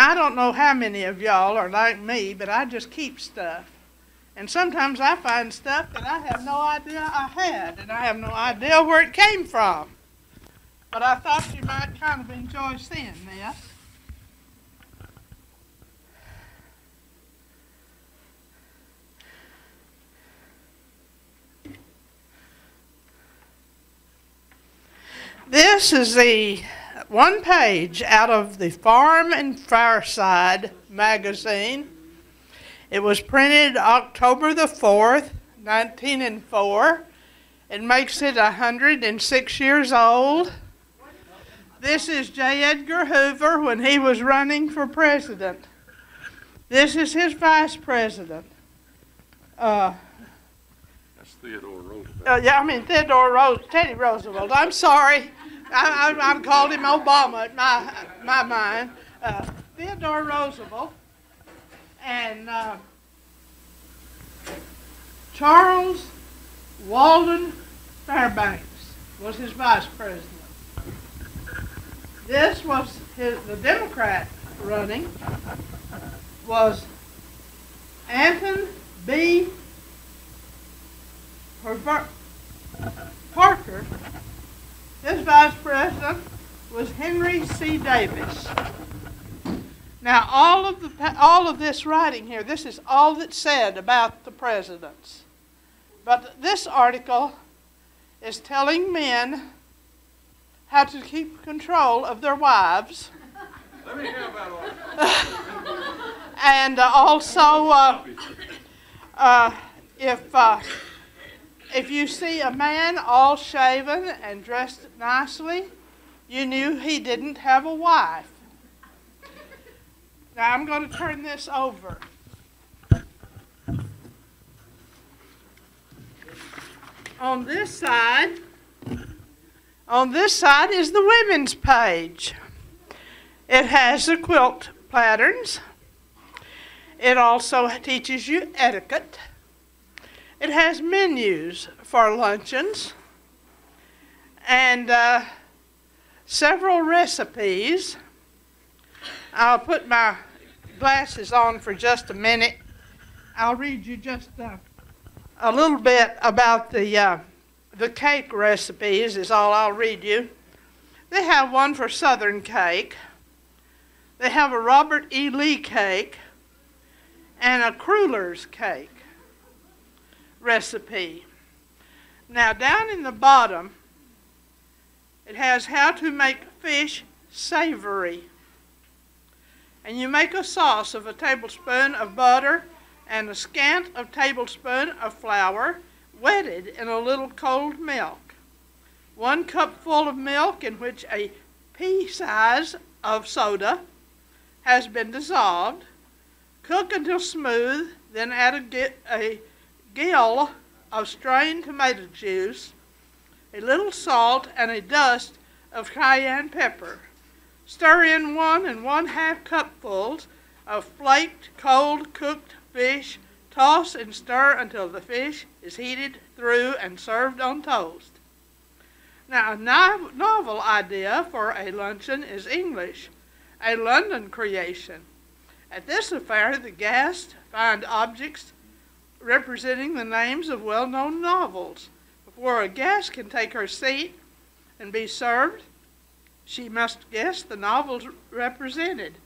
Now, I don't know how many of y'all are like me, but I just keep stuff. And sometimes I find stuff that I have no idea I had, and I have no idea where it came from. But I thought you might kind of enjoy seeing this. This is the one page out of the Farm and Fireside magazine. It was printed October the 4th, 1904. It makes it 106 years old. This is J. Edgar Hoover when he was running for president. This is his vice president. That's Theodore Roosevelt. Teddy Roosevelt. I'm sorry. I called him Obama at my mind. Theodore Roosevelt and Charles Walden Fairbanks was his vice president. This was the Democrat running was Anton B. Parker. His vice president was Henry C. Davis. Now, all of this writing here, this is all that's said about the presidents. But this article is telling men how to keep control of their wives. Let me hear about all that. And also, if you see a man all shaven and dressed nicely, you knew he didn't have a wife. Now I'm going to turn this over. On this side is the women's page. It has the quilt patterns. It also teaches you etiquette. It has menus for luncheons and several recipes. I'll put my glasses on for just a minute. I'll read you just a little bit about the cake recipes is all I'll read you. They have one for Southern cake. They have a Robert E. Lee cake and a Crueller's cake recipe. Now down in the bottom, it has how to make fish savory. And you make a sauce of a tablespoon of butter and a scant of tablespoon of flour wetted in a little cold milk. 1 cupful of milk in which a pea size of soda has been dissolved. Cook until smooth, then add a gill of strained tomato juice, a little salt, and a dust of cayenne pepper. Stir in 1 1/2 cupfuls of flaked, cold, cooked fish. Toss and stir until the fish is heated through and served on toast. Now, a novel idea for a luncheon is English, a London creation. At this affair, the guests find objects representing the names of well-known novels. Before a guest can take her seat and be served, she must guess the novels represented.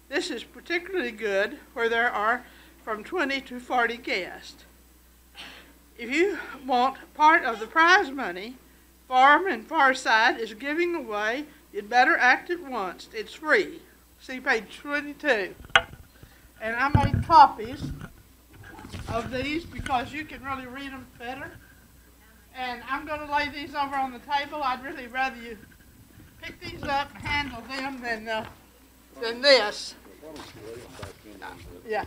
This is particularly good where there are from 20 to 40 guests. If you want part of the prize money, Farm and Fireside is giving away, you'd better act at once. It's free. See page 22. And I made copies of these because you can really read them better. And I'm going to lay these over on the table. I'd really rather you pick these up and handle them than this. Yeah.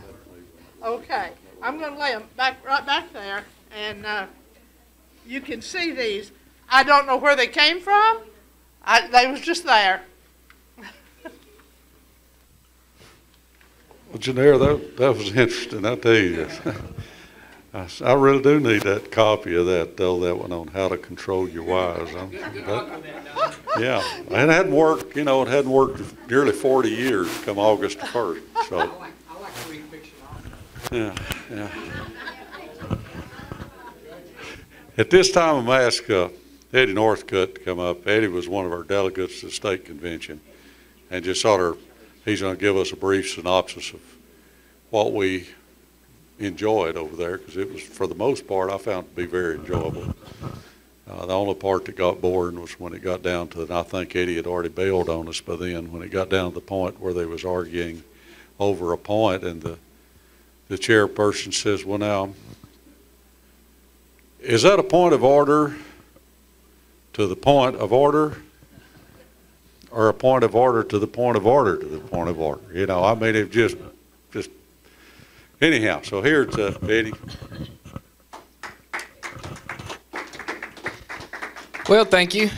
Okay. I'm going to lay them right back there, and you can see these. I don't know where they came from. They was just there. Well, Janera, that was interesting, I'll tell you. I really do need that copy of that, though, that one on how to control your wires. Yeah, and it hadn't worked, you know, it hadn't worked nearly 40 years come August 1st. So. I like to read fiction. Yeah, yeah. At this time, I'm going to ask Eddie Northcutt to come up. Eddie was one of our delegates to the state convention, and just sort of, he's going to give us a brief synopsis of what we enjoyed over there, because it was, for the most part, I found it to be very enjoyable. The only part that got boring was when it got down to, and I think Eddie had already bailed on us by then, when it got down to the point where they was arguing over a point, and the chairperson says, well, now, is that a point of order to the point of order, or a point of order to the point of order to the point of order? You know, I mean, it just anyhow. So here's Eddie. Well, thank you.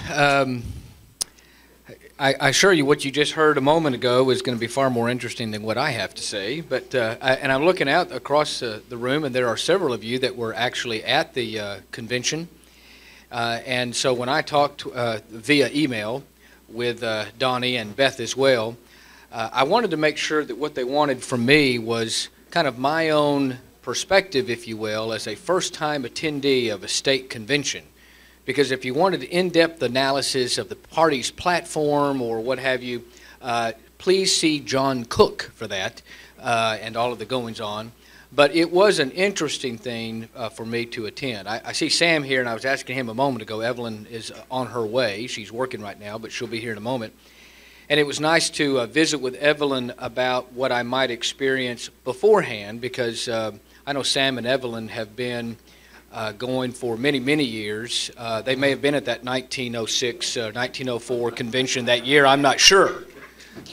I assure you what you just heard a moment ago is going to be far more interesting than what I have to say. But and I'm looking out across the room, and there are several of you that were actually at the convention. And so when I talked via email with Donnie and Beth as well, I wanted to make sure that what they wanted from me was kind of my own perspective, if you will, as a first-time attendee of a state convention. Because if you wanted in-depth analysis of the party's platform or what have you, please see John Cook for that and all of the goings-on. But it was an interesting thing for me to attend. I see Sam here, and I was asking him a moment ago. Evelyn is on her way. She's working right now, but she'll be here in a moment. And it was nice to visit with Evelyn about what I might experience beforehand, because I know Sam and Evelyn have been going for many, many years. They may have been at that 1906, 1904 convention that year. I'm not sure.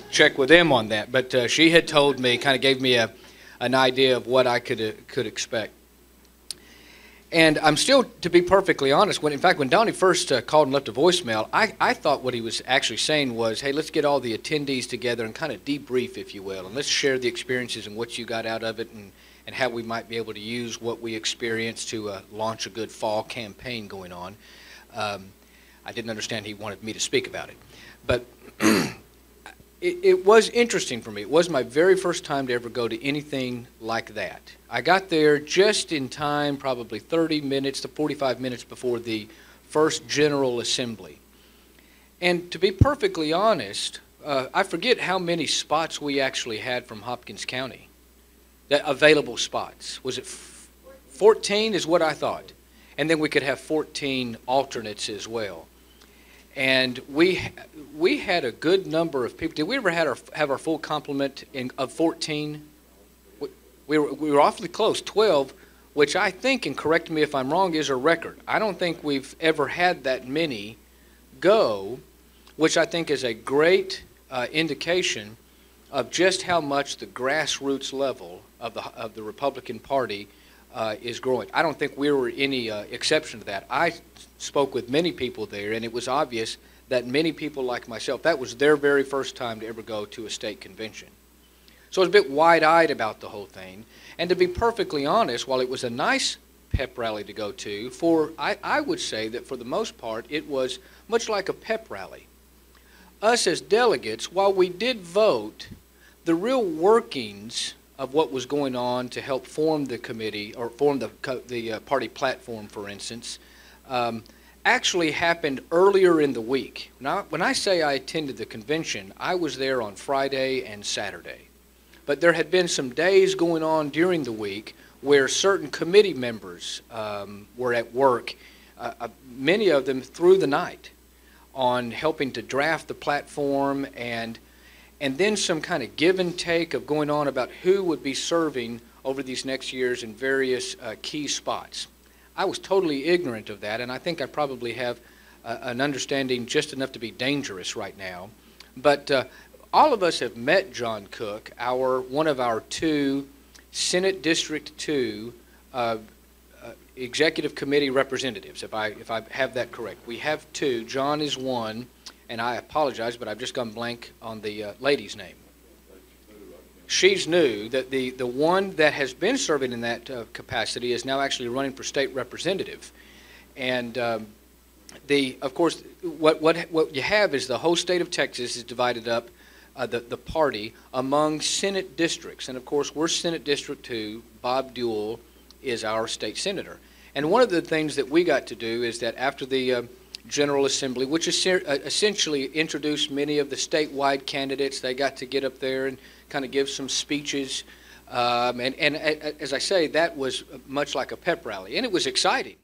Check with them on that. But she had told me, kind of gave me an idea of what I could expect. And I'm still, to be perfectly honest, in fact, when Donnie first called and left a voicemail, I thought what he was actually saying was, hey, let's get all the attendees together and kind of debrief, if you will, and let's share the experiences and what you got out of it, and how we might be able to use what we experienced to launch a good fall campaign going on. I didn't understand he wanted me to speak about it. But it was interesting for me. It was my very first time to ever go to anything like that. I got there just in time, probably 30 minutes to 45 minutes before the first General Assembly. And to be perfectly honest, I forget how many spots we actually had from Hopkins County. That available spots. Was it 14 is what I thought. And then we could have 14 alternates as well. And we had a good number of people. Did we ever have our full complement of 14? We were awfully close, 12, which I think, and correct me if I'm wrong, is a record. I don't think we've ever had that many go, which I think is a great indication of just how much the grassroots level of the Republican Party is growing. I don't think we were any exception to that. I spoke with many people there, and it was obvious that many people like myself, that was their very first time to ever go to a state convention. So I was a bit wide-eyed about the whole thing. And to be perfectly honest, while it was a nice pep rally to go to, I would say that for the most part, it was much like a pep rally. Us as delegates, while we did vote, the real workings of what was going on to help form the committee, or form the party platform, for instance, actually happened earlier in the week. Now, when I say I attended the convention, I was there on Friday and Saturday. But there had been some days going on during the week where certain committee members were at work, many of them through the night, on helping to draft the platform, and then some kind of give and take of going on about who would be serving over these next years in various key spots. I was totally ignorant of that, and I think I probably have an understanding just enough to be dangerous right now. But all of us have met John Cook, one of our two Senate District 2 Executive Committee representatives, if I have that correct. We have two. John is one, and I apologize, but I've just gone blank on the lady's name. she's new. That the one that has been serving in that capacity is now actually running for state representative. And of course, what you have is the whole state of Texas is divided up, the party, among Senate districts. And of course, we're Senate District 2. Bob Dewell is our state senator. And one of the things that we got to do is that after the General Assembly, which essentially introduced many of the statewide candidates, they got to get up there and kind of give some speeches. And as I say, that was much like a pep rally. And it was exciting.